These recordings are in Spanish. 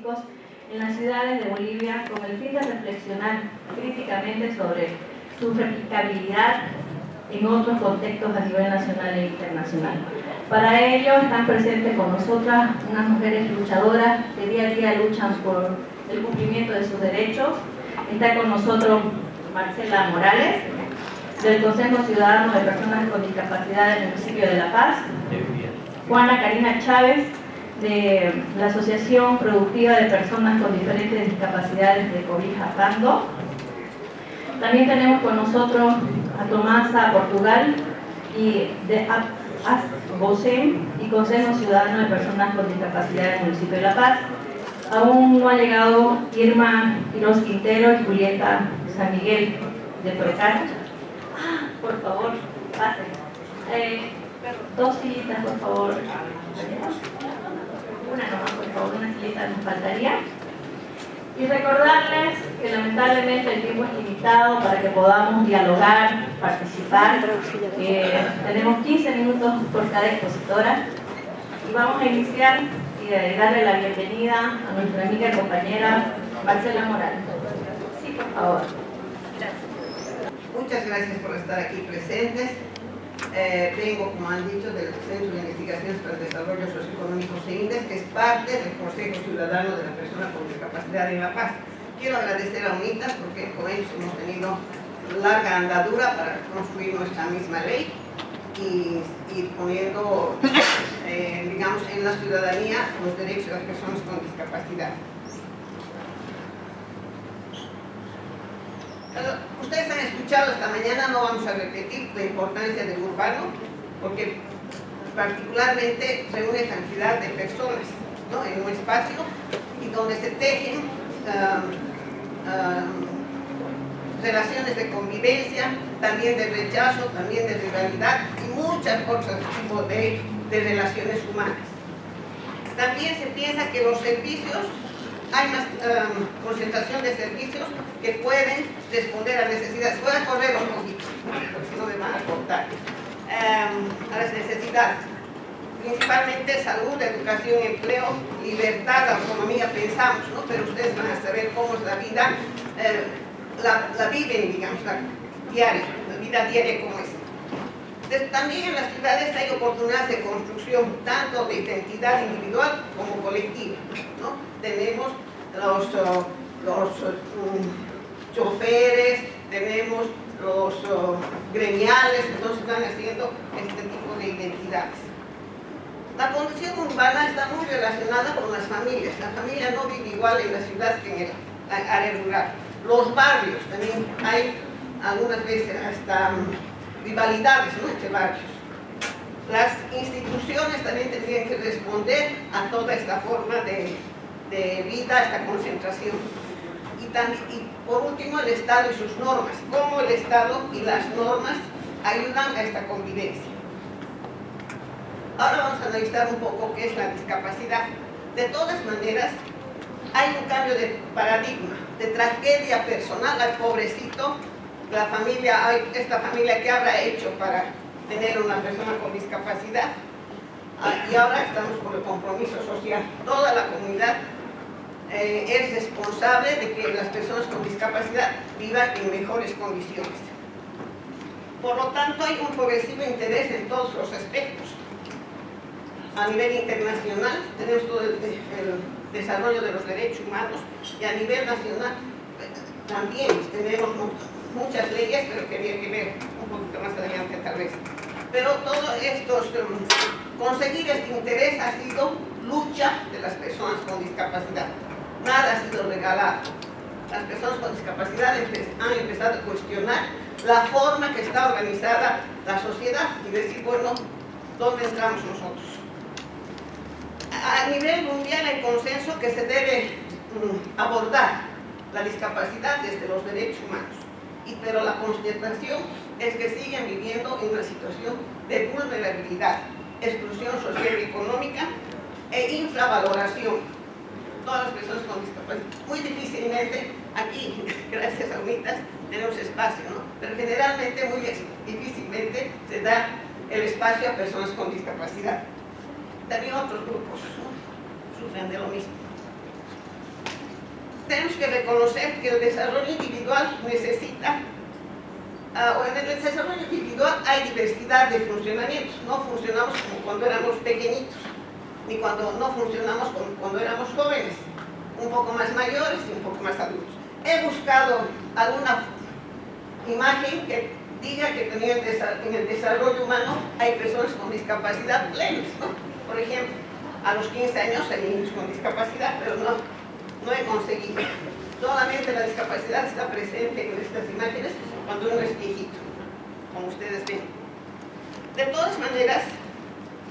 políticos en las ciudades de Bolivia con el fin de reflexionar críticamente sobre su replicabilidad en otros contextos a nivel nacional e internacional. Para ello están presentes con nosotras unas mujeres luchadoras que día a día luchan por el cumplimiento de sus derechos. Está con nosotros Marcela Morales, del Consejo Ciudadano de Personas con Discapacidad del municipio de La Paz. Juana Karina Chávez, de la Asociación Productiva de Personas con Diferentes Discapacidades de Cobija Pando. También tenemos con nosotros a Tomasa Portugal y de ASBOCEM y Consejo Ciudadano de Personas con Discapacidad del municipio de La Paz. Aún no ha llegado Irma Quiroz Quintero y Julieta San Miguel de Procar. Por favor, pasen. Dos sillitas, por favor. Una nomás, por favor, una sillita nos faltaría. Y recordarles que lamentablemente el tiempo es limitado para que podamos dialogar, participar. Tenemos 15 minutos por cada expositora. Y vamos a iniciar y darle la bienvenida a nuestra amiga y compañera Marcela Morales. Sí, por favor. Gracias. Muchas gracias por estar aquí presentes. Vengo, como han dicho, del Centro de Investigaciones para el Desarrollo Socioeconómico CEINDES, que es parte del Consejo Ciudadano de la Persona con Discapacidad en La Paz. Quiero agradecer a UNITAS porque con ellos hemos tenido larga andadura para construir nuestra misma ley y poniendo, digamos, en la ciudadanía los derechos de las personas con discapacidad. Ustedes han escuchado esta mañana, no vamos a repetir la importancia del urbano, porque particularmente reúne cantidad de personas, ¿no?, en un espacio y donde se tejen relaciones de convivencia, también de rechazo, también de rivalidad y muchos otros tipos de relaciones humanas. También se piensa que los servicios, hay más concentración de servicios que pueden responder a necesidades. Voy a correr un poquito, porque si no me van a cortar. A las necesidades, principalmente salud, educación, empleo, libertad, autonomía, pensamos, ¿no? Pero ustedes van a saber cómo es la vida, la viven, digamos, la vida diaria como es. Entonces, también en las ciudades hay oportunidades de construcción, tanto de identidad individual como colectiva, ¿no? Tenemos los choferes, tenemos los gremiales, entonces están haciendo este tipo de identidades. La condición urbana está muy relacionada con las familias. La familia no vive igual en la ciudad que en la área rural. Los barrios, también hay algunas veces hasta rivalidades, ¿no?, entre barrios. Las instituciones también tendrían que responder a toda esta forma de vida, esta concentración. Y por último, el Estado y sus normas. Cómo el Estado y las normas ayudan a esta convivencia. Ahora vamos a analizar un poco qué es la discapacidad. De todas maneras, hay un cambio de paradigma, de tragedia personal al pobrecito. La familia, esta familia que habrá hecho para tener una persona con discapacidad, y ahora estamos por el compromiso social. Toda la comunidad es responsable de que las personas con discapacidad vivan en mejores condiciones. Por lo tanto, hay un progresivo interés en todos los aspectos. A nivel internacional tenemos todo el desarrollo de los derechos humanos, y a nivel nacional también tenemos muchas leyes, pero que había que ver un poquito más adelante tal vez. Pero todo esto, conseguir este interés ha sido lucha de las personas con discapacidad. Nada ha sido regalado. Las personas con discapacidad han empezado a cuestionar la forma que está organizada la sociedad y decir, bueno, ¿dónde entramos nosotros? A nivel mundial hay consenso que se debe abordar la discapacidad desde los derechos humanos. Pero la constatación es que siguen viviendo en una situación de vulnerabilidad, exclusión social y económica e infravaloración. Todas las personas con discapacidad, muy difícilmente, aquí, gracias a UNITAS, tenemos espacio, ¿no? Pero generalmente, muy difícilmente se da el espacio a personas con discapacidad. También otros grupos, ¿no?, sufren de lo mismo. tenemos que reconocer que el desarrollo individual necesita, o en el desarrollo individual hay diversidad de funcionamientos. No funcionamos como cuando éramos pequeñitos, ni cuando no funcionamos como cuando éramos jóvenes, un poco más mayores y un poco más adultos. He buscado alguna imagen que diga que también en el desarrollo humano hay personas con discapacidad plenas, ¿no? Por ejemplo, a los 15 años hay niños con discapacidad, pero no he conseguido. Solamente la discapacidad está presente en estas imágenes cuando uno es viejito, como ustedes ven. De todas maneras,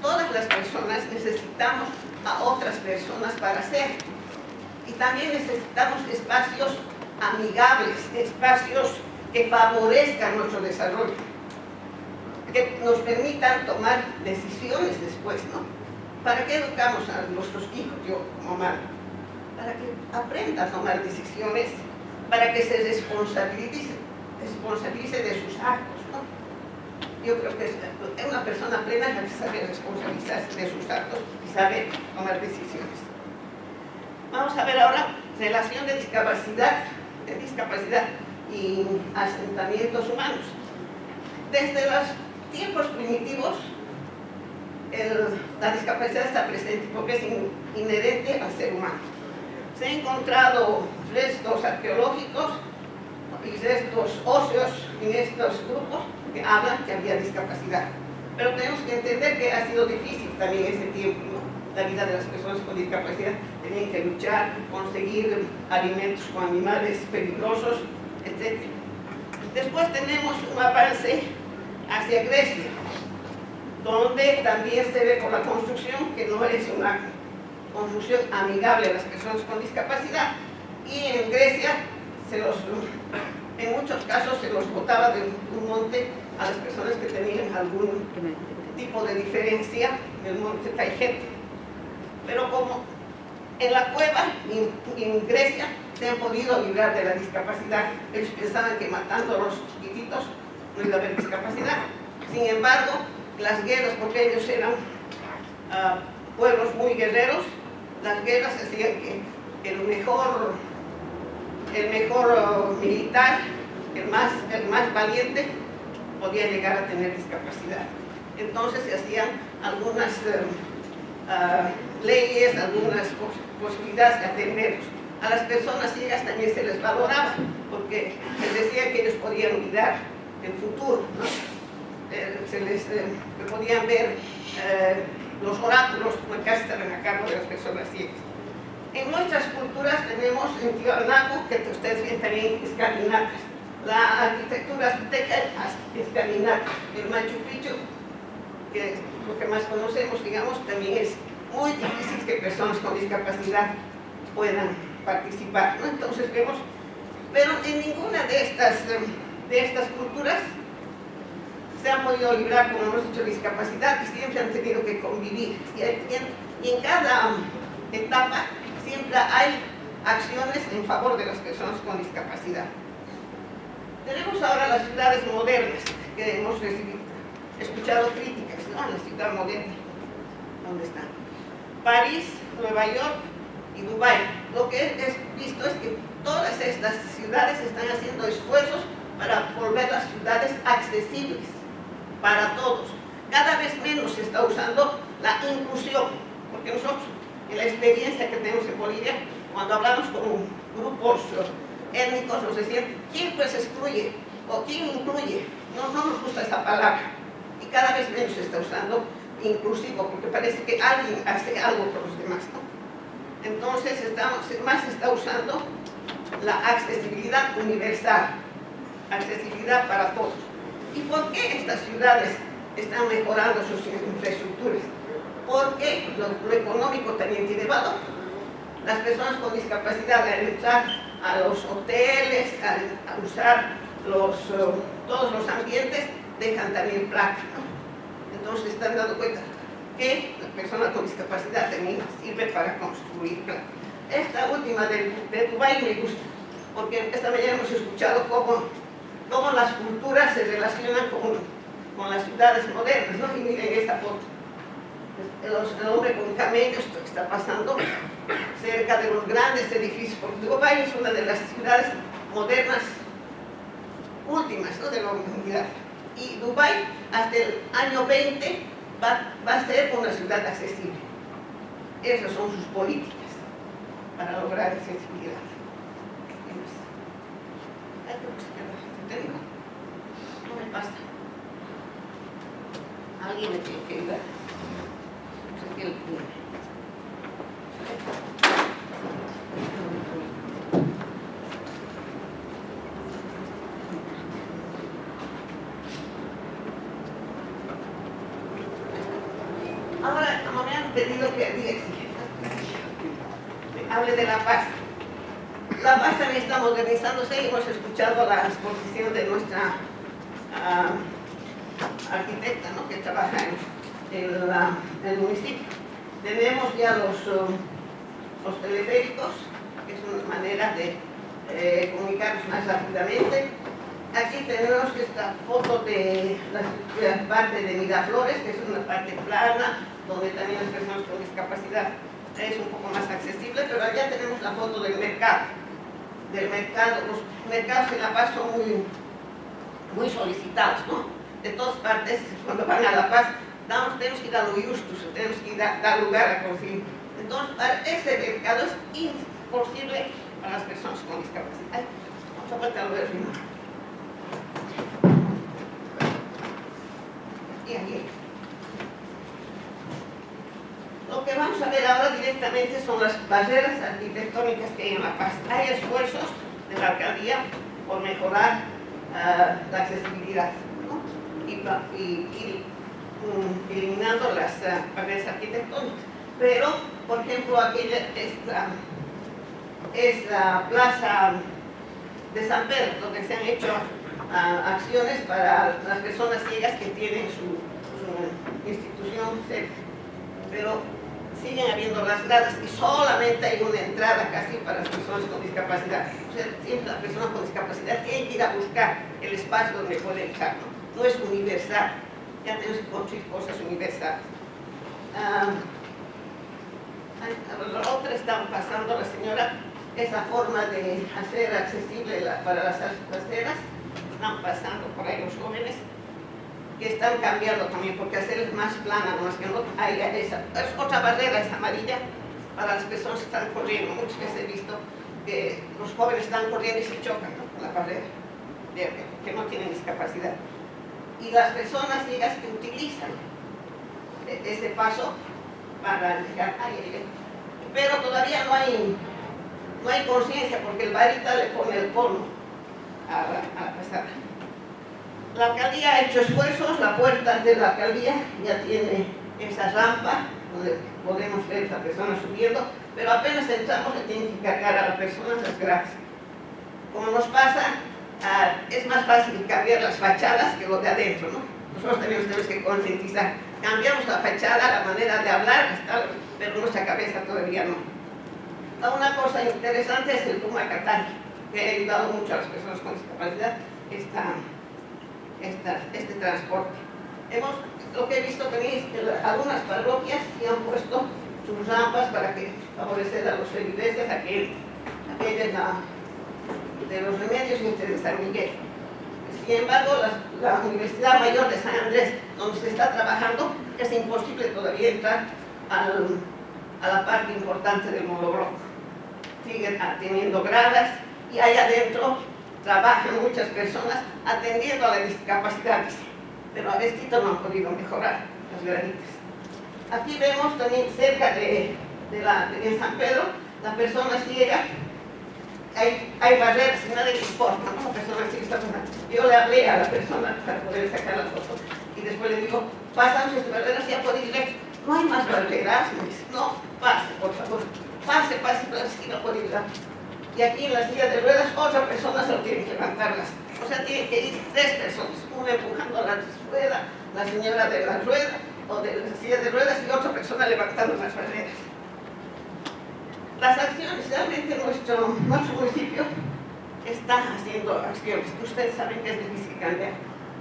todas las personas necesitamos a otras personas para ser. Y también necesitamos espacios amigables, espacios que favorezcan nuestro desarrollo, que nos permitan tomar decisiones después, ¿no? ¿Para qué educamos a nuestros hijos, yo como madre? Para que aprendan a tomar decisiones, para que se responsabilice de sus actos, ¿no? Yo creo que una persona plena es la que sabe responsabilizarse de sus actos y sabe tomar decisiones. Vamos a ver ahora relación de discapacidad y asentamientos humanos. Desde los tiempos primitivos, la discapacidad está presente porque es inherente al ser humano. Se han encontrado restos arqueológicos y restos óseos en estos grupos que hablan que había discapacidad. Pero tenemos que entender que ha sido difícil también ese tiempo, ¿no? La vida de las personas con discapacidad, tenían que luchar, conseguir alimentos con animales peligrosos, etc. Después tenemos un avance hacia Grecia, donde también se ve por la construcción que no es una construcción amigable a las personas con discapacidad. Y en Grecia, en muchos casos, se los botaba de un monte a las personas que tenían algún tipo de diferencia en el monte Taigete. Pero como en la cueva y en Grecia se han podido librar de la discapacidad, ellos pensaban que matando a los chiquititos no iba a haber discapacidad. Sin embargo, las guerras, porque ellos eran pueblos muy guerreros, las guerras hacían que el mejor militar, el más valiente, podía llegar a tener discapacidad. Entonces se hacían algunas leyes, algunas posibilidades de atenderlos. A las personas ciegas también se les valoraba, porque les decía que ellos podían mirar el futuro, ¿no? Se les podían ver los oráculos, que casi estaban a cargo de las personas ciegas. En nuestras culturas tenemos en Tiwanaku, que ustedes ven también escalinatas. La arquitectura azteca es escalinata. El Machu Picchu, que es lo que más conocemos, digamos, también es muy difícil que personas con discapacidad puedan participar, ¿no? Entonces vemos, pero en ninguna de estas culturas se han podido librar, como hemos dicho, de discapacidad, y siempre han tenido que convivir. Y en cada etapa siempre hay acciones en favor de las personas con discapacidad. Tenemos ahora las ciudades modernas, que hemos escuchado críticas, ¿no? La ciudad moderna, ¿dónde están? París, Nueva York y Dubái. Lo que he visto es que todas estas ciudades están haciendo esfuerzos para volver las ciudades accesibles para todos. Cada vez menos se está usando la inclusión, porque nosotros, en la experiencia que tenemos en Bolivia, cuando hablamos con grupos étnicos, nos decían, ¿quién pues excluye? ¿O quién incluye? No nos gusta esa palabra. Y cada vez menos se está usando inclusivo, porque parece que alguien hace algo por los demás, ¿no? Entonces, más se está usando la accesibilidad universal, accesibilidad para todos. ¿Y por qué estas ciudades están mejorando sus infraestructuras? Porque lo económico también tiene valor. Las personas con discapacidad, al entrar a los hoteles, a usar todos los ambientes, dejan también plata, ¿no? Entonces están dando cuenta que la persona con discapacidad también sirve para construir plata. Esta última de Dubái me gusta, porque esta mañana hemos escuchado cómo las culturas se relacionan con las ciudades modernas, ¿no? Y miren esta foto. el hombre con camellos, esto que está pasando cerca de los grandes edificios, porque Dubái es una de las ciudades modernas últimas, ¿no?, de la humanidad. Y Dubái hasta el año 20 va a ser una ciudad accesible. Esas son sus políticas para lograr accesibilidad. No me pasa. Alguien me tiene que ayudar. No sé qué le pone. Ahora, como me han pedido que hable de la paz. La paz también está modernizándose y hemos escuchado la exposición de nuestra arquitecta, ¿no?, que trabaja en el municipio. Tenemos ya los teleféricos, que es una manera de comunicarnos más rápidamente. Aquí tenemos esta foto de la parte de Miraflores, que es una parte plana, donde también las personas con discapacidad es un poco más accesible, pero allá tenemos la foto del mercado. Los mercados en La Paz son muy solicitados, ¿no? De todas partes, cuando van a La Paz, tenemos que ir a lo justus, tenemos que ir a dar lugar a conseguir. Entonces, ese mercado es imposible para las personas con discapacidad. Vamos a vuelta a lo del ritmo. Y aquí. Lo que vamos a ver ahora directamente son las barreras arquitectónicas que hay en La Paz. Hay esfuerzos de la alcaldía por mejorar la accesibilidad, ¿no?, y eliminando las barreras arquitectónicas. Pero, por ejemplo, esta plaza de San Pedro, donde se han hecho acciones para las personas ciegas que tienen su institución cerca. Pero siguen habiendo las gradas y solamente hay una entrada casi para las personas con discapacidad. O sea, siempre la persona con discapacidad tiene que ir a buscar el espacio donde puede entrar, ¿no? No es universal. Ya tenemos que construir cosas universales. La otra está pasando la señora, esa forma de hacer accesible para las aceras. Están pasando por ahí los jóvenes que están cambiando también, porque hacer más plana, no más que no hay esa. Es otra barrera, es amarilla, para las personas que están corriendo. Muchas veces he visto que los jóvenes están corriendo y se chocan, ¿no?, con la barrera, que no tienen discapacidad. Y las personas ciegas que utilizan ese paso para llegar ahí. Pero todavía no hay conciencia, porque el varita le pone el cono a la pasada. La alcaldía ha hecho esfuerzos, la puerta de la alcaldía ya tiene esa rampa donde podemos ver a la persona subiendo, pero apenas entramos le tienen que cargar a la persona las gradas. Como nos pasa, es más fácil cambiar las fachadas que lo de adentro, ¿no? Nosotros también tenemos que concientizar. Cambiamos la fachada, la manera de hablar, pero nuestra cabeza todavía no. Una cosa interesante es el Tumacatán, que ha ayudado mucho a las personas con discapacidad este transporte. Lo que he visto también es que algunas parroquias sí han puesto sus rampas para favorecer a los feligreses, aquella de los Remedios y de San Miguel. Sin embargo, la Universidad Mayor de San Andrés, donde se está trabajando, es imposible todavía entrar a la parte importante del monobloco. Siguen teniendo gradas y allá adentro trabajan muchas personas atendiendo a la discapacidad, pero a Vestito no han podido mejorar las graditas. Aquí vemos también cerca de San Pedro, la persona ciega, hay barreras y nadie le importa, ¿no? La persona ciega está. Yo le hablé a la persona para poder sacar la foto y después le digo, pasan sus barreras, ya puede ir. No hay más barreras, me dice, no, pase, por favor, pase, pero sí no puede ir. Y aquí en la silla de ruedas, otra persona se lo tiene que levantarlas. O sea, tienen que ir 3 personas, una empujando la rueda, la señora de la rueda o de la silla de ruedas y otra persona levantando las barreras. Las acciones, realmente nuestro municipio está haciendo acciones. Ustedes saben que es difícil cambiar.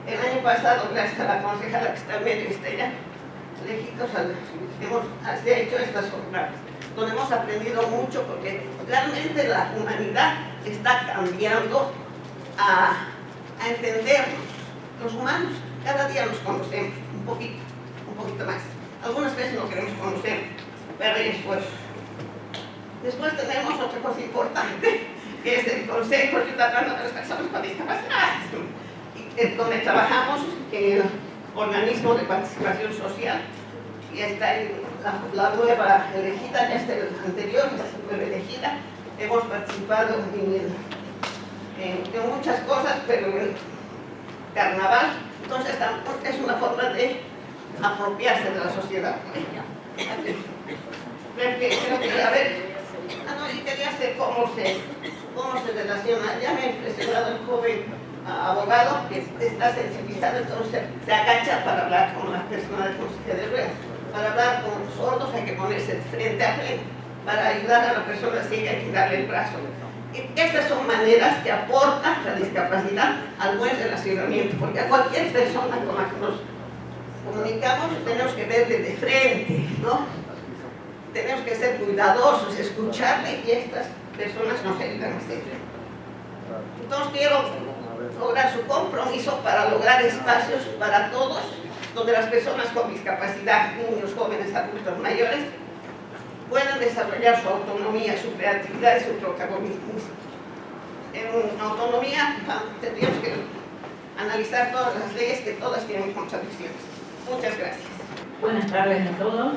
El año pasado, gracias a la concejala que está en medio, Estella, lejitos hemos hecho estas jornadas, donde hemos aprendido mucho, porque realmente la humanidad está cambiando a entendernos. Los humanos cada día nos conocemos un poquito más. Algunas veces no queremos conocer, pero hay esfuerzo. Después tenemos otra cosa importante, que es el Consejo Ciudadano de las Personas con Discapacidad, donde trabajamos en el organismo de participación social, y está la nueva elegida, el anterior, la nueva elegida. Hemos participado en muchas cosas, pero en el carnaval, entonces es una forma de apropiarse de la sociedad. Creo que, a ver, yo quería saber cómo se relaciona. Ya me ha impresionado el joven abogado que está sensibilizado, entonces se agacha para hablar con las personas de consejería de ruedas. Para hablar con los sordos hay que ponerse frente a frente. Para ayudar a la persona ciega hay que darle el brazo. Y estas son maneras que aportan la discapacidad al buen relacionamiento, porque a cualquier persona con la que nos comunicamos tenemos que verle de frente, ¿no? Tenemos que ser cuidadosos, escucharle, y estas personas nos ayudan a hacerlo. Entonces quiero lograr su compromiso para lograr espacios para todos, donde las personas con discapacidad, niños, jóvenes, adultos, mayores, puedan desarrollar su autonomía, su creatividad y su protagonismo. En autonomía tendríamos que analizar todas las leyes, que todas tienen contradicciones. Muchas gracias. Buenas tardes a todos.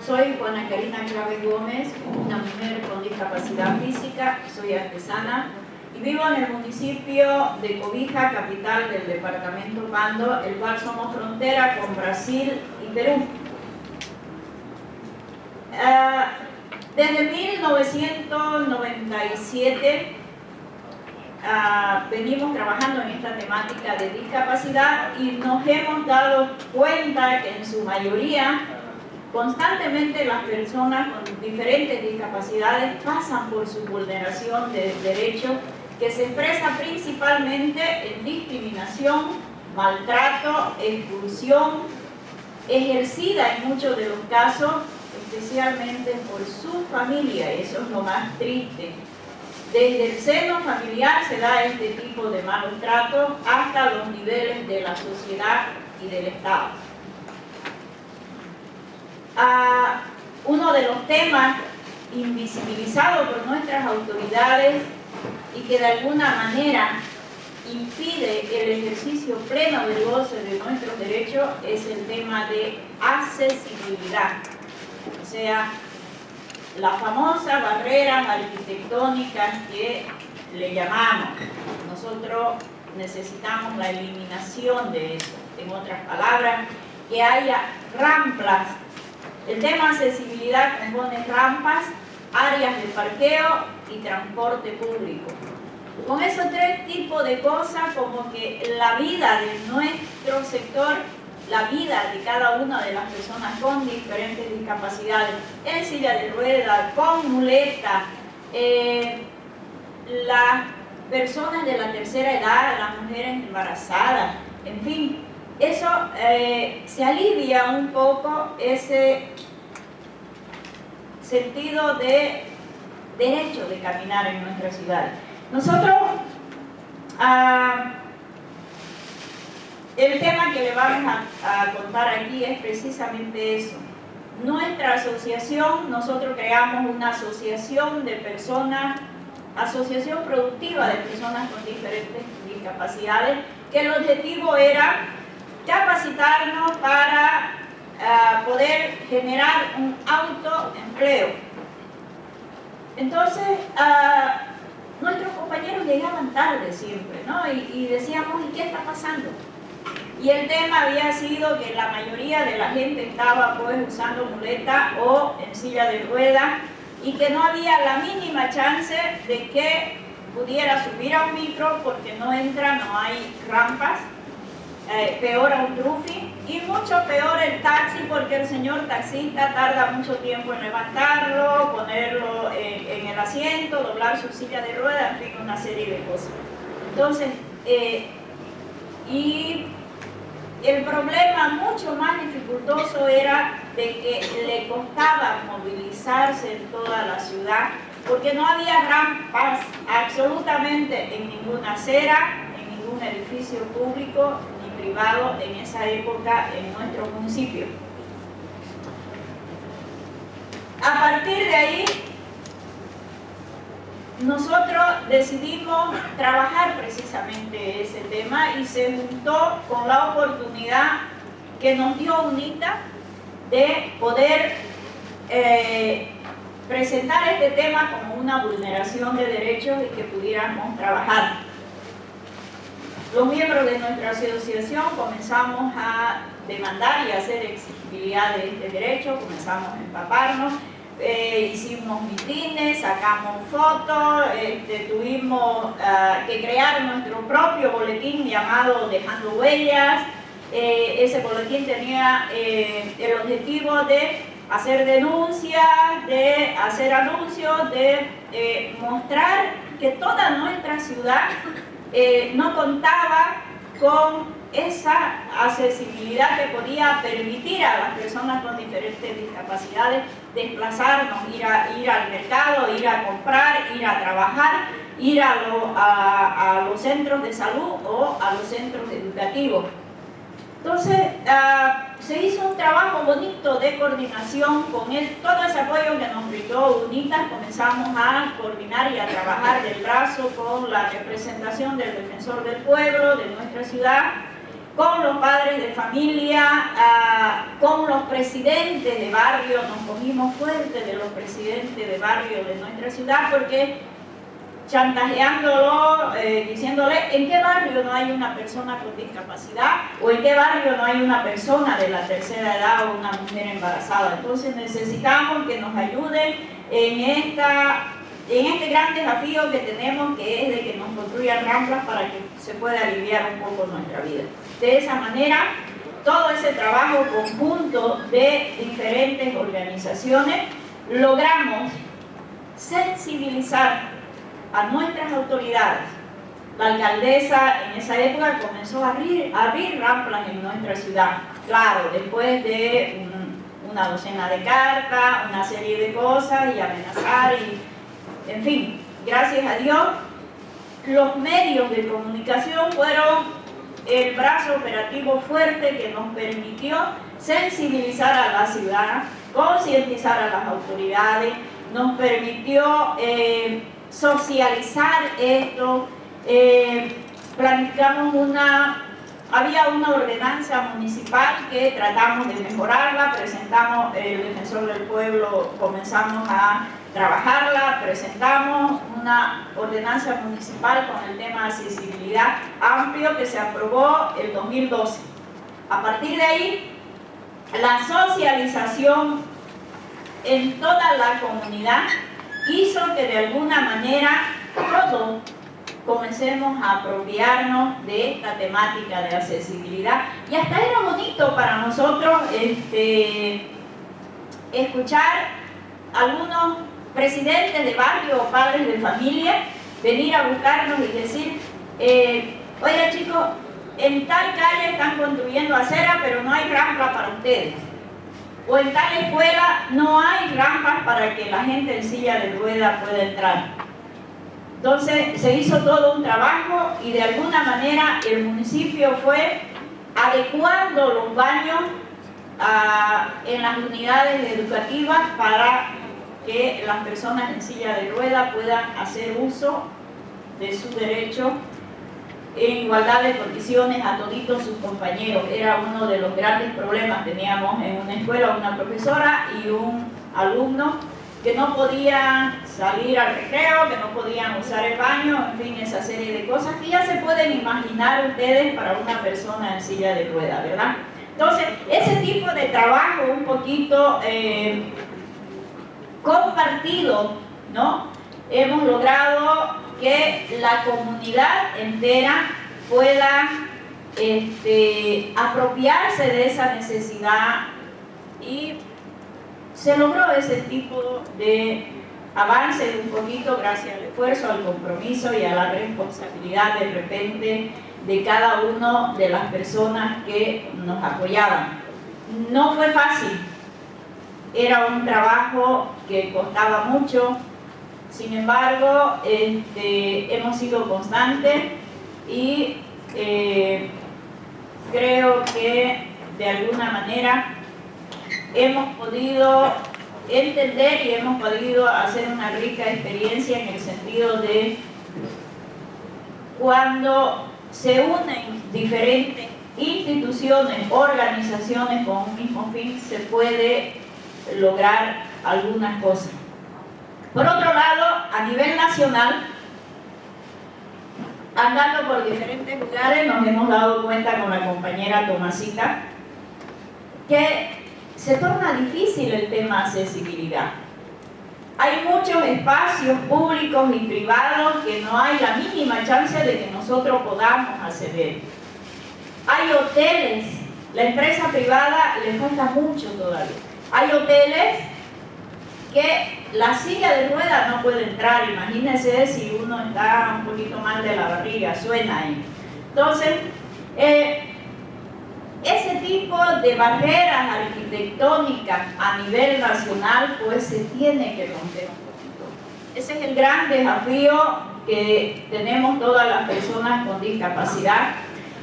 Soy Juana Karina Clave Gómez, una mujer con discapacidad física, soy artesana y vivo en el municipio de Cobija, capital del departamento Pando, el cual somos frontera con Brasil y Perú. Desde 1997 venimos trabajando en esta temática de discapacidad y nos hemos dado cuenta que en su mayoría constantemente las personas con diferentes discapacidades pasan por su vulneración de derechos, que se expresa principalmente en discriminación, maltrato, expulsión, ejercida en muchos de los casos, especialmente por su familia. Eso es lo más triste. Desde el seno familiar se da este tipo de malos tratos hasta los niveles de la sociedad y del Estado. Uno de los temas invisibilizados por nuestras autoridades y que de alguna manera impide el ejercicio pleno del goce de nuestros derechos es el tema de accesibilidad. O sea, las famosas barreras arquitectónicas que le llamamos. Nosotros necesitamos la eliminación de eso. En otras palabras, que haya rampas. El tema accesibilidad compone rampas, áreas de parqueo y transporte público. Con esos tres tipos de cosas, como que la vida de nuestro sector, la vida de cada una de las personas con diferentes discapacidades, en silla de ruedas, con muleta, las personas de la tercera edad, las mujeres embarazadas, en fin, eso se alivia un poco ese sentido de derecho de caminar en nuestra ciudad. Nosotros, el tema que le vamos a contar aquí es precisamente eso. Nuestra asociación, nosotros creamos una asociación de personas, asociación productiva de personas con diferentes discapacidades, que el objetivo era capacitarnos para poder generar un autoempleo. Entonces, nuestros compañeros llegaban tarde siempre, ¿no? Y decíamos, ¿y qué está pasando? Y el tema había sido que la mayoría de la gente estaba pues usando muleta o en silla de ruedas y que no había la mínima chance de que pudiera subir a un micro porque no entra, no hay rampas. Peor a un trufi y mucho peor el taxi, porque el señor taxista tarda mucho tiempo en levantarlo, ponerlo en el asiento, doblar su silla de ruedas, en fin, una serie de cosas. Entonces, y el problema mucho más dificultoso era de que le costaba movilizarse en toda la ciudad, porque no había rampas absolutamente en ninguna acera, en ningún edificio público ni privado en esa época en nuestro municipio. A partir de ahí, nosotros decidimos trabajar precisamente ese tema y se juntó con la oportunidad que nos dio UNITA de poder presentar este tema como una vulneración de derechos y que pudiéramos trabajar. Los miembros de nuestra asociación comenzamos a demandar y a hacer exigibilidad de este derecho, comenzamos a empaparnos. Hicimos mitines, sacamos fotos, tuvimos que crear nuestro propio boletín llamado Dejando Huellas. Ese boletín tenía el objetivo de hacer denuncias, de hacer anuncios, de mostrar que toda nuestra ciudad no contaba con esa accesibilidad que podía permitir a las personas con diferentes discapacidades desplazarnos, ir al mercado, ir a comprar, ir a trabajar, ir a los centros de salud o a los centros educativos. Entonces, se hizo un trabajo bonito de coordinación con todo ese apoyo que nos brindó UNITA. Comenzamos a coordinar y a trabajar del brazo con la representación del Defensor del Pueblo de nuestra ciudad, con los padres de familia, con los presidentes de barrio. Nos cogimos fuerte de los presidentes de barrio de nuestra ciudad, porque chantajeándolo, diciéndole en qué barrio no hay una persona con discapacidad o en qué barrio no hay una persona de la tercera edad o una mujer embarazada. Entonces necesitamos que nos ayuden en este gran desafío que tenemos, que es de que nos construyan rampas para que se pueda aliviar un poco nuestra vida. De esa manera, todo ese trabajo conjunto de diferentes organizaciones, logramos sensibilizar a nuestras autoridades. La alcaldesa en esa época comenzó a abrir rampas en nuestra ciudad. Claro, después de una docena de cartas, una serie de cosas y amenazar y, en fin, gracias a Dios, los medios de comunicación fueron el brazo operativo fuerte que nos permitió sensibilizar a la ciudad, concientizar a las autoridades, nos permitió socializar esto. Planificamos había una ordenanza municipal que tratamos de mejorarla, presentamos el Defensor del Pueblo, comenzamos a trabajarla, presentamos una ordenanza municipal con el tema de accesibilidad amplio que se aprobó el 2012. A partir de ahí, la socialización en toda la comunidad hizo que de alguna manera todos comencemos a apropiarnos de esta temática de accesibilidad. Y hasta era bonito para nosotros escuchar algunos presidentes de barrio o padres de familia venir a buscarnos y decir, oiga chicos, en tal calle están construyendo acera pero no hay rampa para ustedes, o en tal escuela no hay rampas para que la gente en silla de ruedas pueda entrar. Entonces se hizo todo un trabajo y de alguna manera el municipio fue adecuando los baños en las unidades educativas para que las personas en silla de ruedas puedan hacer uso de su derecho en igualdad de condiciones a toditos sus compañeros. Era uno de los grandes problemas. Teníamos en una escuela una profesora y un alumno que no podían salir al recreo, que no podían usar el baño, en fin, esa serie de cosas que ya se pueden imaginar ustedes para una persona en silla de ruedas, ¿verdad? Entonces, ese tipo de trabajo un poquito compartido, ¿no? Hemos logrado que la comunidad entera pueda apropiarse de esa necesidad y se logró ese tipo de avance un poquito gracias al esfuerzo, al compromiso y a la responsabilidad de repente de cada una de las personas que nos apoyaban. No fue fácil, era un trabajo que costaba mucho, sin embargo, hemos sido constantes y creo que de alguna manera hemos podido entender y hemos podido hacer una rica experiencia en el sentido de cuando se unen diferentes instituciones, organizaciones con un mismo fin, se puede lograr algunas cosas. Por otro lado, a nivel nacional, andando por diferentes lugares, nos hemos dado cuenta con la compañera Tomasita que se torna difícil el tema accesibilidad. Hay muchos espacios públicos y privados que no hay la mínima chance de que nosotros podamos acceder. Hay hoteles, la empresa privada le falta mucho todavía. Hay hoteles que la silla de ruedas no puede entrar, imagínense si uno está un poquito mal de la barriga, suena ahí. Entonces, ese tipo de barreras arquitectónicas a nivel nacional pues se tiene que romper un poquito. Ese es el gran desafío que tenemos todas las personas con discapacidad.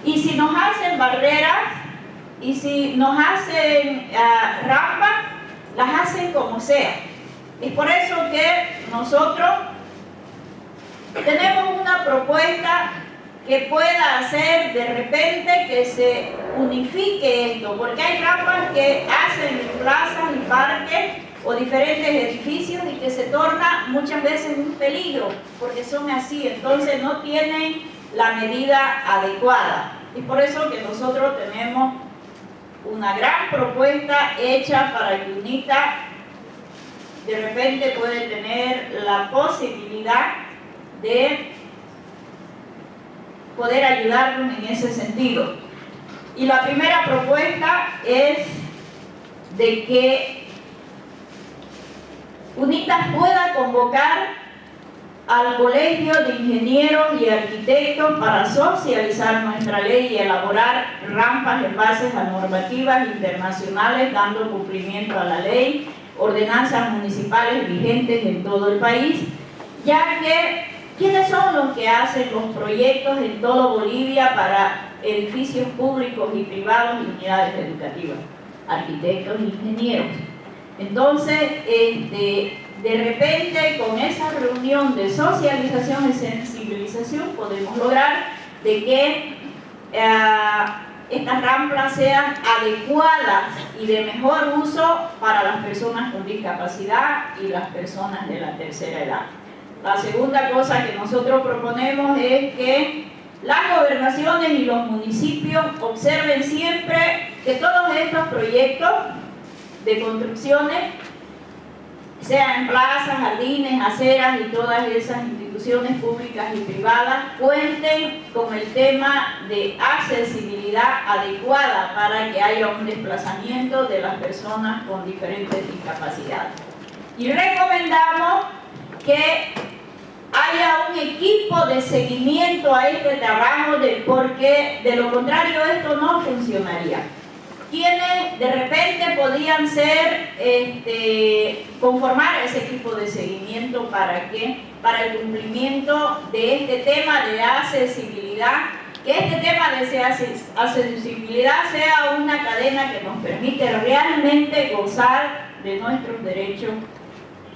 Y si nos hacen barreras y si nos hacen rampas, las hacen como sea. Es por eso que nosotros tenemos una propuesta que pueda hacer de repente que se unifique esto, porque hay rampas que hacen en plazas y parques o diferentes edificios y que se torna muchas veces un peligro, porque son así, entonces no tienen la medida adecuada. Y por eso que nosotros tenemos una gran propuesta hecha para que UNITA de repente puede tener la posibilidad de poder ayudarnos en ese sentido. Y la primera propuesta es de que UNITA pueda convocar al Colegio de Ingenieros y Arquitectos para socializar nuestra ley y elaborar rampas en base a normativas internacionales, dando cumplimiento a la ley, ordenanzas municipales vigentes en todo el país, ya que ¿quiénes son los que hacen los proyectos en todo Bolivia para edificios públicos y privados y unidades educativas? Arquitectos e ingenieros. Entonces, de repente, con esa reunión de socialización y sensibilización, podemos lograr de que estas rampas sean adecuadas y de mejor uso para las personas con discapacidad y las personas de la tercera edad. La segunda cosa que nosotros proponemos es que las gobernaciones y los municipios observen siempre que todos estos proyectos de construcciones, sean plazas, jardines, aceras y todas esas instituciones públicas y privadas, cuenten con el tema de accesibilidad adecuada para que haya un desplazamiento de las personas con diferentes discapacidades. Y recomendamos que haya un equipo de seguimiento a este trabajo, porque de lo contrario esto no funcionaría. Quienes de repente podían ser, conformar ese equipo de seguimiento para el cumplimiento de este tema de accesibilidad, que este tema de accesibilidad sea una cadena que nos permite realmente gozar de nuestros derechos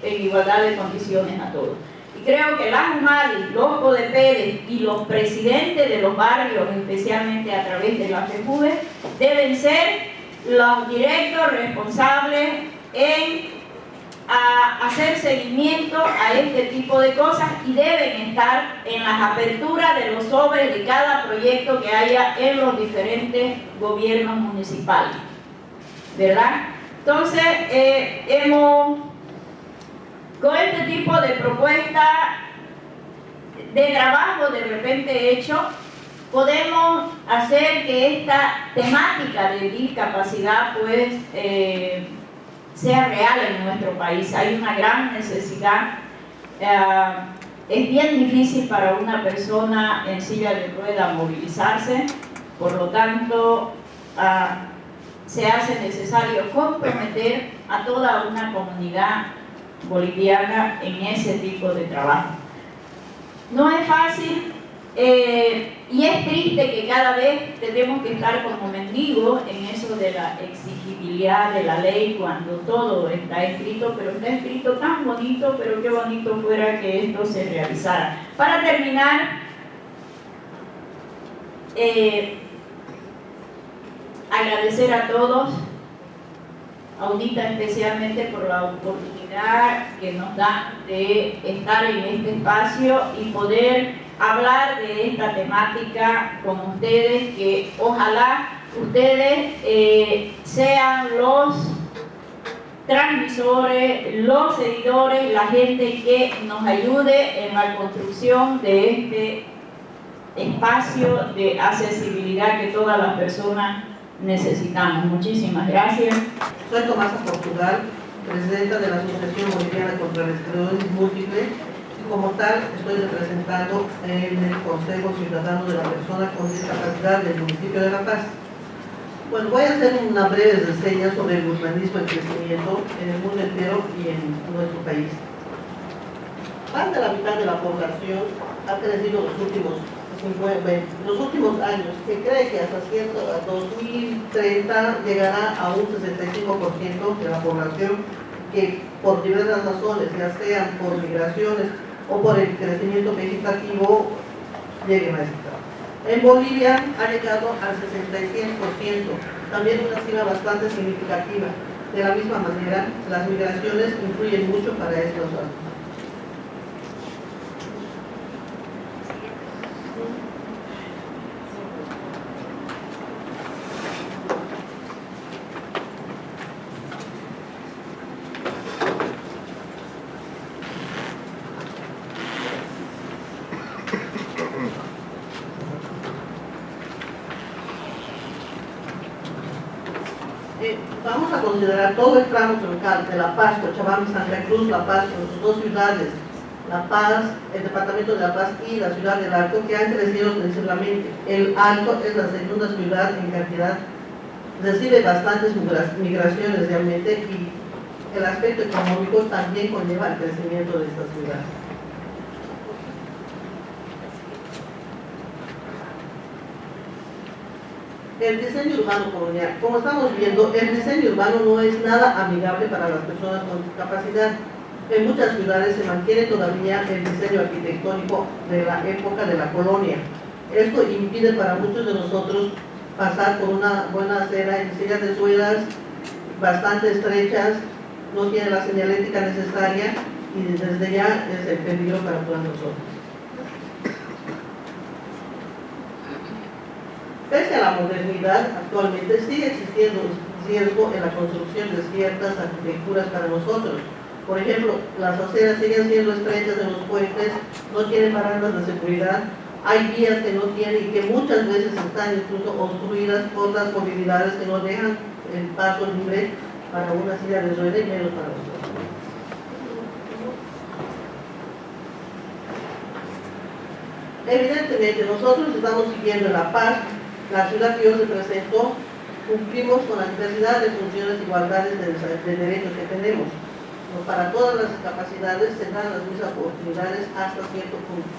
en igualdad de condiciones a todos. Y creo que las UMADI, los CODEPEDES y los presidentes de los barrios, especialmente a través de las FEJUVE, deben ser los directos responsables en hacer seguimiento a este tipo de cosas y deben estar en las aperturas de los sobres de cada proyecto que haya en los diferentes gobiernos municipales, ¿verdad? Entonces, con este tipo de propuesta de trabajo de repente hecho, podemos hacer que esta temática de discapacidad pues sea real en nuestro país. Hay una gran necesidad Es bien difícil para una persona en silla de ruedas movilizarse, por lo tanto, se hace necesario comprometer a toda una comunidad boliviana en ese tipo de trabajo. No es fácil y es triste que cada vez tenemos que estar como mendigos en eso de la exigibilidad de la ley cuando todo está escrito, pero está escrito tan bonito, pero qué bonito fuera que esto se realizara. Para terminar, agradecer a todos, a UNITA especialmente por la oportunidad que nos dan de estar en este espacio y poder hablar de esta temática con ustedes, que ojalá ustedes sean los transmisores, los seguidores, la gente que nos ayude en la construcción de este espacio de accesibilidad que todas las personas necesitamos. Muchísimas gracias. Soy Tomasa Portugal, presidenta de la Asociación Boliviana contra la Esclerosis Múltiple, y como tal estoy representando en el Consejo Ciudadano de la Persona con Discapacidad del municipio de La Paz. Bueno, voy a hacer una breve reseña sobre el urbanismo en crecimiento en el mundo entero y en nuestro país. Más de la mitad de la población ha crecido los últimos años. Se cree que hasta 2030 llegará a un 65% de la población que por diversas razones, ya sean por migraciones o por el crecimiento vegetativo, lleguen a esta. En Bolivia ha llegado al 66%, también una cifra bastante significativa. De la misma manera, las migraciones influyen mucho para estos datos. Vamos a considerar todo el tramo troncal de La Paz, Cochabamba, Santa Cruz, La Paz, en sus dos ciudades, La Paz, el departamento de La Paz y la ciudad del Alto, que han crecido sensiblemente. El Alto es la segunda ciudad en cantidad, recibe bastantes migraciones realmente, y el aspecto económico también conlleva el crecimiento de esta ciudad. El diseño urbano colonial. Como estamos viendo, el diseño urbano no es nada amigable para las personas con discapacidad. En muchas ciudades se mantiene todavía el diseño arquitectónico de la época de la colonia. Esto impide para muchos de nosotros pasar por una buena acera en sillas de ruedas bastante estrechas, no tiene la señalética necesaria y desde ya es el peligro para todos nosotros. Pese a la modernidad, actualmente sigue existiendo riesgo en la construcción de ciertas arquitecturas para nosotros. Por ejemplo, las aceras siguen siendo estrechas en los puentes, no tienen barandas de seguridad, hay vías que no tienen y que muchas veces están incluso obstruidas por las movilidades que no dejan el paso libre para una silla de ruedas y menos para nosotros. Evidentemente, nosotros estamos siguiendo La Paz, la ciudad que yo represento, cumplimos con la diversidad de funciones e igualdades de derechos que tenemos. Para todas las discapacidades se dan las mismas oportunidades hasta cierto punto.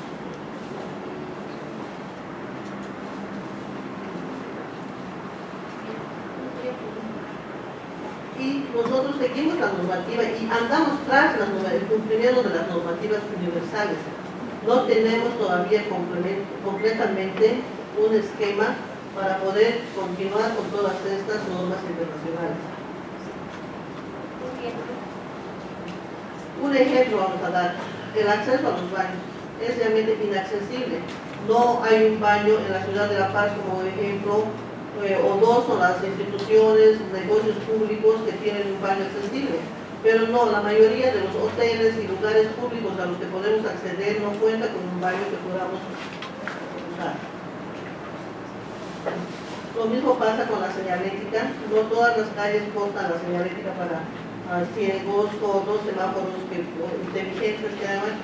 Y nosotros seguimos la normativa y andamos tras el cumplimiento de las normativas universales. No tenemos todavía completamente un esquema para poder continuar con todas estas normas internacionales. Un ejemplo vamos a dar: el acceso a los baños es realmente inaccesible. No hay un baño en la ciudad de La Paz como ejemplo, o dos son las instituciones, negocios públicos que tienen un baño accesible, pero no, la mayoría de los hoteles y lugares públicos a los que podemos acceder no cuenta con un baño que podamos usar. Lo mismo pasa con la señalética, no todas las calles portan la señalética para ciegos, sordos, semáforos inteligentes que llaman,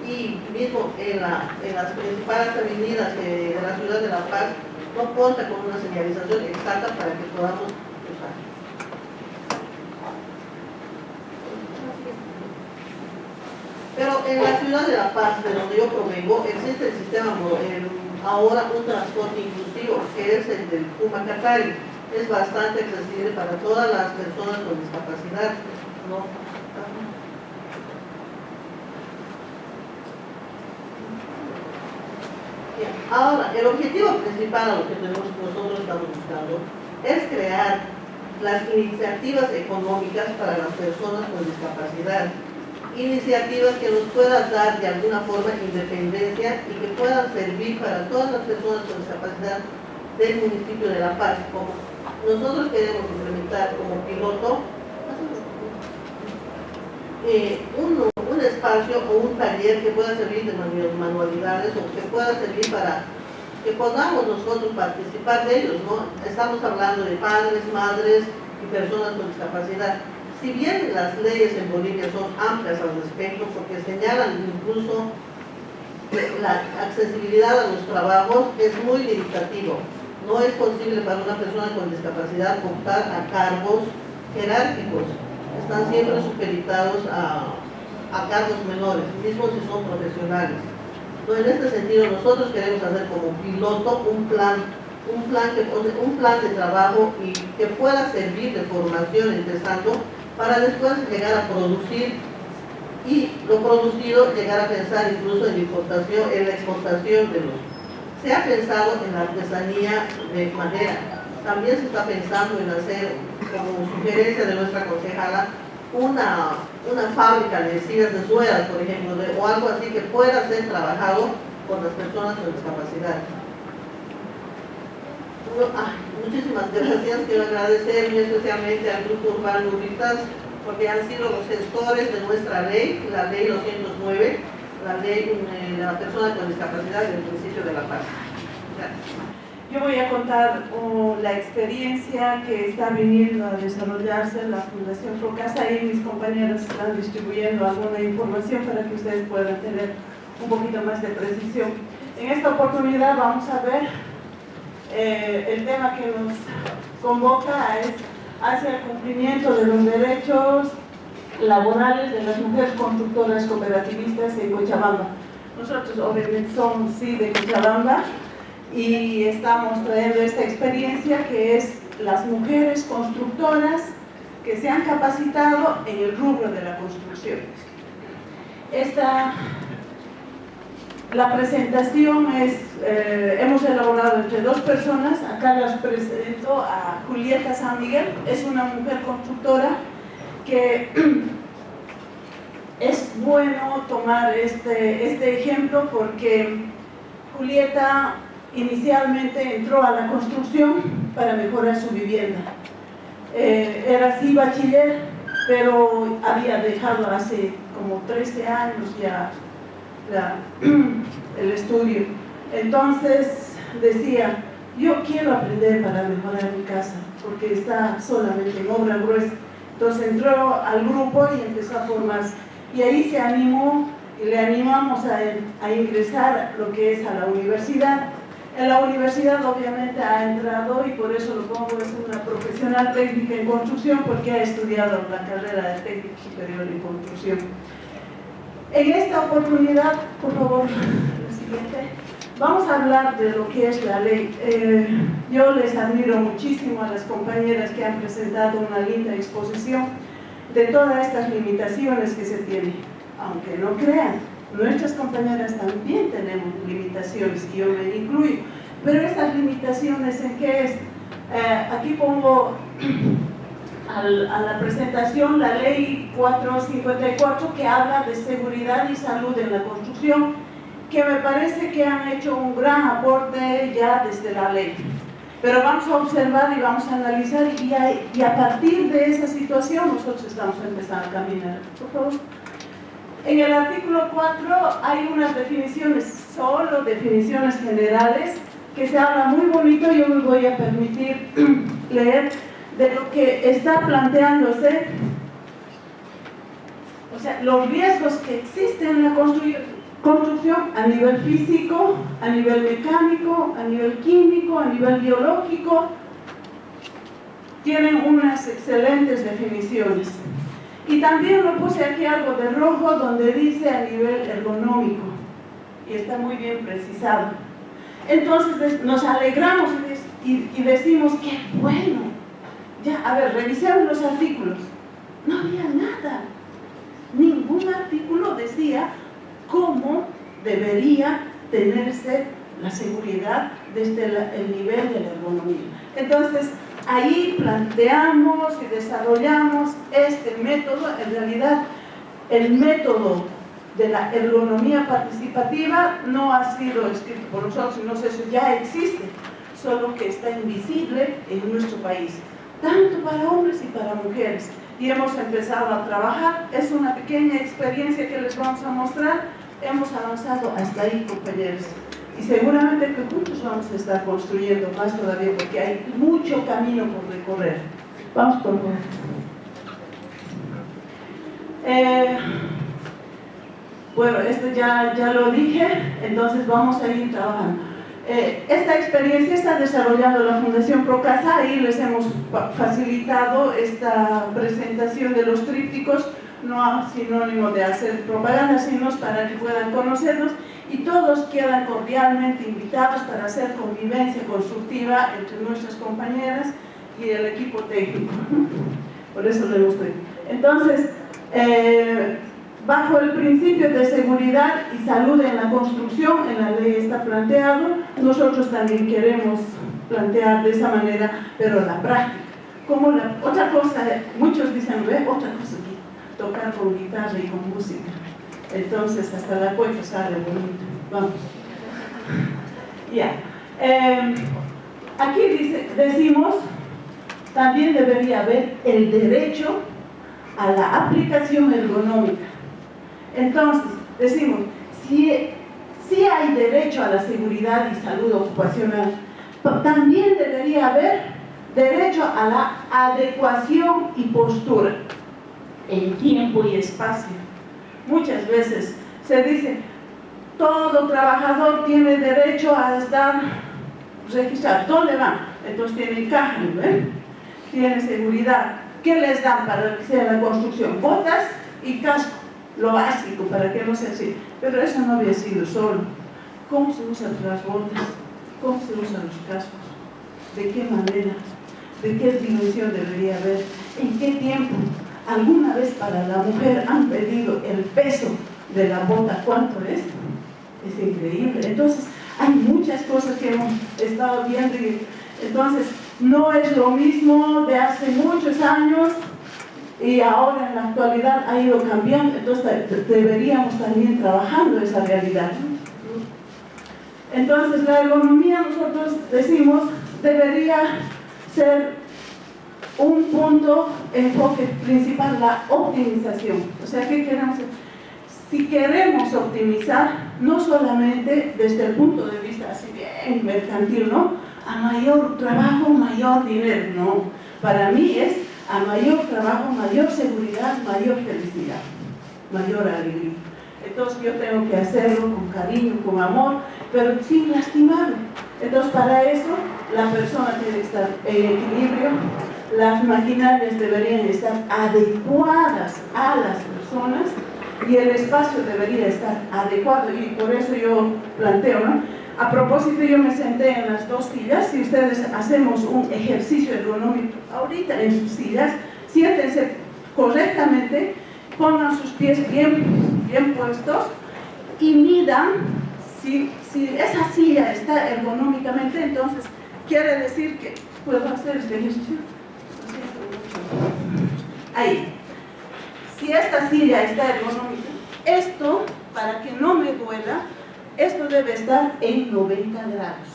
y mismo en las principales avenidas de la ciudad de La Paz no cuenta con una señalización exacta para que podamos usar. Pero en la ciudad de La Paz, de donde yo provengo, existe el sistema ahora un transporte inclusivo, que es el del Pumacatari. Es bastante accesible para todas las personas con discapacidad, ¿no? Bien. Ahora, el objetivo principal a lo que nosotros estamos buscando es crear las iniciativas económicas para las personas con discapacidad, iniciativas que nos puedan dar de alguna forma independencia y que puedan servir para todas las personas con discapacidad del municipio de La Paz. Como nosotros queremos implementar como piloto un espacio o un taller que pueda servir de manualidades o que pueda servir para que podamos nosotros participar de ellos, ¿no? Estamos hablando de padres, madres y personas con discapacidad. Si bien las leyes en Bolivia son amplias al respecto, porque señalan incluso que la accesibilidad a los trabajos es muy limitativo. No es posible para una persona con discapacidad optar a cargos jerárquicos. Están siempre supeditados a cargos menores, mismo si son profesionales. Entonces, en este sentido, nosotros queremos hacer como piloto un plan de trabajo y que pueda servir de formación, empezando, para después llegar a producir y lo producido llegar a pensar incluso en la exportación de los. Se ha pensado en la artesanía de madera, también se está pensando en hacer, como sugerencia de nuestra concejala, una fábrica de sillas de ruedas, por ejemplo, o algo así que pueda ser trabajado por las personas con discapacidad. Muchísimas gracias, quiero agradecer muy especialmente al Grupo Urbano Uritas, porque han sido los gestores de nuestra ley, la ley 209, la ley de la persona con discapacidad del municipio de La Paz. Gracias. Yo voy a contar la experiencia que está viniendo a desarrollarse en la Fundación Procasa y mis compañeros están distribuyendo alguna información para que ustedes puedan tener un poquito más de precisión. En esta oportunidad vamos a ver el tema que nos convoca es hacia el cumplimiento de los derechos laborales de las mujeres constructoras cooperativistas en Cochabamba. Nosotros obviamente somos sí de Cochabamba y estamos trayendo esta experiencia que es las mujeres constructoras que se han capacitado en el rubro de la construcción. La presentación es, hemos elaborado entre dos personas, acá las presento a Julieta San Miguel, es una mujer constructora que es bueno tomar este ejemplo porque Julieta inicialmente entró a la construcción para mejorar su vivienda. Era así bachiller, pero había dejado hace como 13 años ya el estudio. Entonces decía, yo quiero aprender para mejorar mi casa, porque está solamente en obra gruesa. Entonces entró al grupo y empezó a formarse. Y ahí se animó y le animamos a ingresar lo que es a la universidad. En la universidad obviamente ha entrado y por eso lo pongo, es una profesional técnica en construcción porque ha estudiado la carrera de técnico superior en construcción. En esta oportunidad, por favor, la siguiente, vamos a hablar de lo que es la ley. Yo les admiro muchísimo a las compañeras que han presentado una linda exposición de todas estas limitaciones que se tienen. Aunque no crean, nuestras compañeras también tenemos limitaciones y yo me incluyo. Pero estas limitaciones, ¿en qué es? Aquí pongo a la presentación la ley 454 que habla de seguridad y salud en la construcción, que me parece que han hecho un gran aporte ya desde la ley. Pero vamos a observar y vamos a analizar y a partir de esa situación nosotros estamos empezando a caminar. Por favor. En el artículo 4 hay unas definiciones, solo definiciones generales, que se habla muy bonito. Yo me voy a permitir leer de lo que está planteándose, o sea, los riesgos que existen en la construcción. construcción a nivel físico, a nivel mecánico, a nivel químico, a nivel biológico. Tienen unas excelentes definiciones. Y también lo puse aquí algo de rojo donde dice a nivel ergonómico. Y está muy bien precisado. Entonces nos alegramos y decimos, qué bueno. Ya, a ver, revisemos los artículos. No había nada. Ningún artículo decía cómo debería tenerse la seguridad desde el nivel de la ergonomía. Entonces, ahí planteamos y desarrollamos este método. En realidad, el método de la ergonomía participativa no ha sido escrito por nosotros, sino eso ya existe, solo que está invisible en nuestro país, tanto para hombres y para mujeres. Y hemos empezado a trabajar. Es una pequeña experiencia que les vamos a mostrar. Hemos avanzado hasta ahí, compañeros. Y seguramente que juntos vamos a estar construyendo más todavía, porque hay mucho camino por recorrer. Vamos por favor. Bueno, esto ya lo dije, entonces vamos a ir trabajando. Esta experiencia está desarrollando la Fundación Procasa, y les hemos facilitado esta presentación de los trípticos, no sinónimo de hacer propaganda, sino para que puedan conocernos, y todos quedan cordialmente invitados para hacer convivencia constructiva entre nuestras compañeras y el equipo técnico. Por eso le gustó. Entonces, bajo el principio de seguridad y salud en la construcción, en la ley está planteado, nosotros también queremos plantear de esa manera, pero la práctica. Como otra cosa, muchos dicen, otra cosa, tocar con guitarra y con música. Entonces, hasta la cuenta sale bonito. Vamos. Ya. Aquí decimos, también debería haber el derecho a la aplicación ergonómica. Entonces, decimos, si hay derecho a la seguridad y salud ocupacional, también debería haber derecho a la adecuación y postura en tiempo y espacio. Muchas veces se dice, todo trabajador tiene derecho a estar registrado. ¿Dónde van? Entonces tienen caja, ¿no? Tienen seguridad. ¿Qué les dan para que sea la construcción? Botas y casco, lo básico para que no sea así. Pero eso no había sido solo. ¿Cómo se usan las botas? ¿Cómo se usan los cascos? ¿De qué manera? ¿De qué dimensión debería haber? ¿En qué tiempo? ¿Alguna vez para la mujer han pedido el peso de la bota? ¿Cuánto es? Es increíble. Entonces, hay muchas cosas que hemos estado viendo. Entonces, no es lo mismo de hace muchos años y ahora en la actualidad ha ido cambiando. Entonces, deberíamos también trabajando esa realidad. Entonces, la ergonomía, nosotros decimos, debería ser un punto enfoque principal, la optimización. O sea, ¿qué queremos hacer? Si queremos optimizar, no solamente desde el punto de vista así bien mercantil, ¿no? A mayor trabajo, mayor dinero, no. Para mí es a mayor trabajo, mayor seguridad, mayor felicidad, mayor alegría. Entonces yo tengo que hacerlo con cariño, con amor, pero sin lastimarme. Entonces para eso la persona tiene que estar en equilibrio, las maquinarias deberían estar adecuadas a las personas y el espacio debería estar adecuado, y por eso yo planteo, ¿no? A propósito, yo me senté en las dos sillas. Si ustedes hacemos un ejercicio ergonómico ahorita en sus sillas, siéntense correctamente, pongan sus pies bien puestos y midan si esa silla está ergonómicamente. Entonces quiere decir que puedo hacer este ejercicio ahí. Si esta silla está ergonómica, esto, para que no me duela, esto debe estar en 90 grados.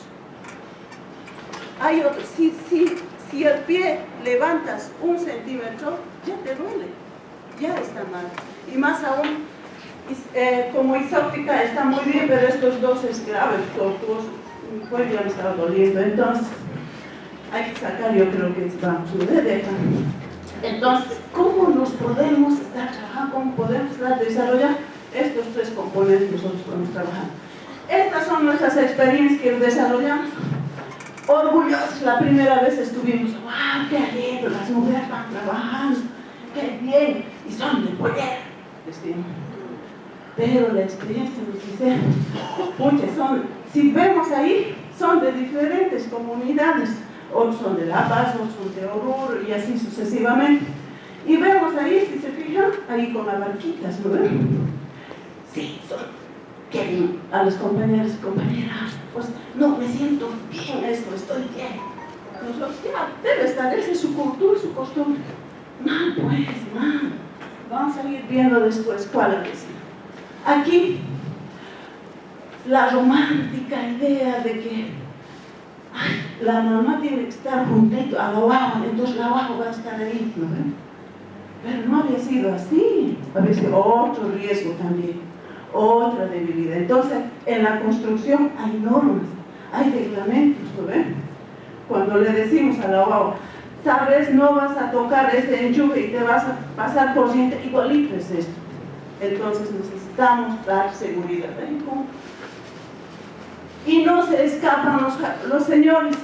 Hay otro, si el pie levantas 1 centímetro, ya te duele, ya está mal. Y más aún, como isóptica está muy bien, pero estos dos es grave, tortuoso, mi cuello ya me estaba doliendo. Entonces, hay que sacar, yo creo que vamos, me dejan. Entonces, ¿cómo nos podemos estar trabajando? ¿Cómo podemos estar desarrollando? Estos tres componentes nosotros podemos trabajar. Estas son nuestras experiencias que desarrollamos. Orgullosos, la primera vez estuvimos, wow, qué alegre, las mujeres van trabajando, qué bien, y son de poder, decimos. Pero la experiencia nos dice, pucha, si vemos ahí, son de diferentes comunidades, otros son de La Paz, otros son de Oruro y así sucesivamente. Y vemos ahí, si se fijan, ahí con las barquitas, ¿no ven? Sí, quieren a los compañeros y compañeras, pues no, me siento bien esto, estoy bien. Nosotros, ya, debe estar, esa es su cultura, su costumbre. Mal, pues, mal. Vamos a ir viendo después cuál es. Aquí, la romántica idea de que ay, la mamá tiene que estar juntito a la guagua, entonces la guagua va a estar ahí, ¿no ven? Pero no había sido así, había sido otro riesgo también, otra debilidad. Entonces, en la construcción hay normas, hay reglamentos, ¿no ven? Cuando le decimos a la guagua, sabes, no vas a tocar ese enchufe y te vas a pasar corriente, igualito es esto. Entonces necesitamos dar seguridad. Y no se escapan los señores.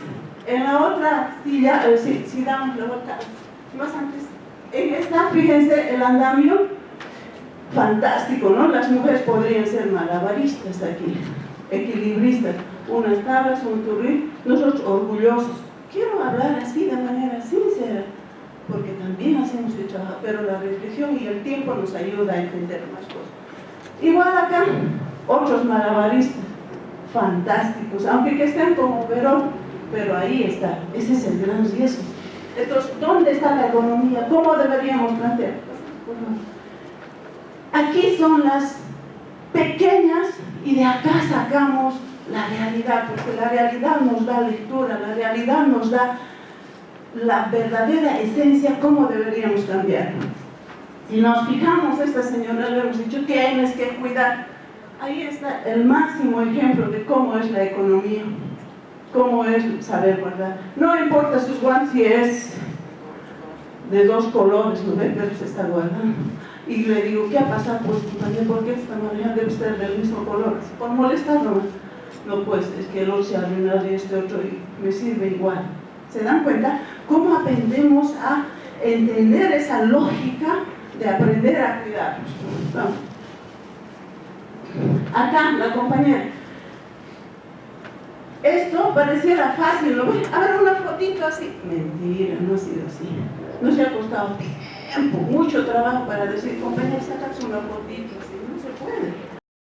En la otra silla, si damos la vuelta más antes, en esta, fíjense, el andamio fantástico, ¿no? Las mujeres podrían ser malabaristas aquí, equilibristas, unas tablas, un turril, nosotros orgullosos. Quiero hablar así de manera sincera, porque también hacemos el trabajo, pero la reflexión y el tiempo nos ayuda a entender más cosas. Igual acá, otros malabaristas, fantásticos, aunque que estén como Verón, pero ahí está, ese es el gran riesgo. Entonces, ¿dónde está la economía? ¿Cómo deberíamos plantear? Aquí son las pequeñas y de acá sacamos la realidad, porque la realidad nos da lectura, la realidad nos da la verdadera esencia, cómo deberíamos cambiar. Si nos fijamos, esta señora le hemos dicho, tienes que cuidar. Ahí está el máximo ejemplo de cómo es la economía, cómo es saber guardar. No importa sus guantes si es de dos colores, ¿no ve? Pero se está guardando. Y le digo, ¿qué ha pasado? Pues, ¿por qué esta manera debe estar del mismo color? Por molestarlo. No, pues, es que el otro se arruinado y este otro y me sirve igual. ¿Se dan cuenta? ¿Cómo aprendemos a entender esa lógica de aprender a cuidarnos? Vamos. Acá, la compañera. Esto pareciera fácil, ¿no? A ver, una fotito así. Mentira, no ha sido así. Nos ha costado tiempo, mucho trabajo para decir, compañera, sacas una fotito así.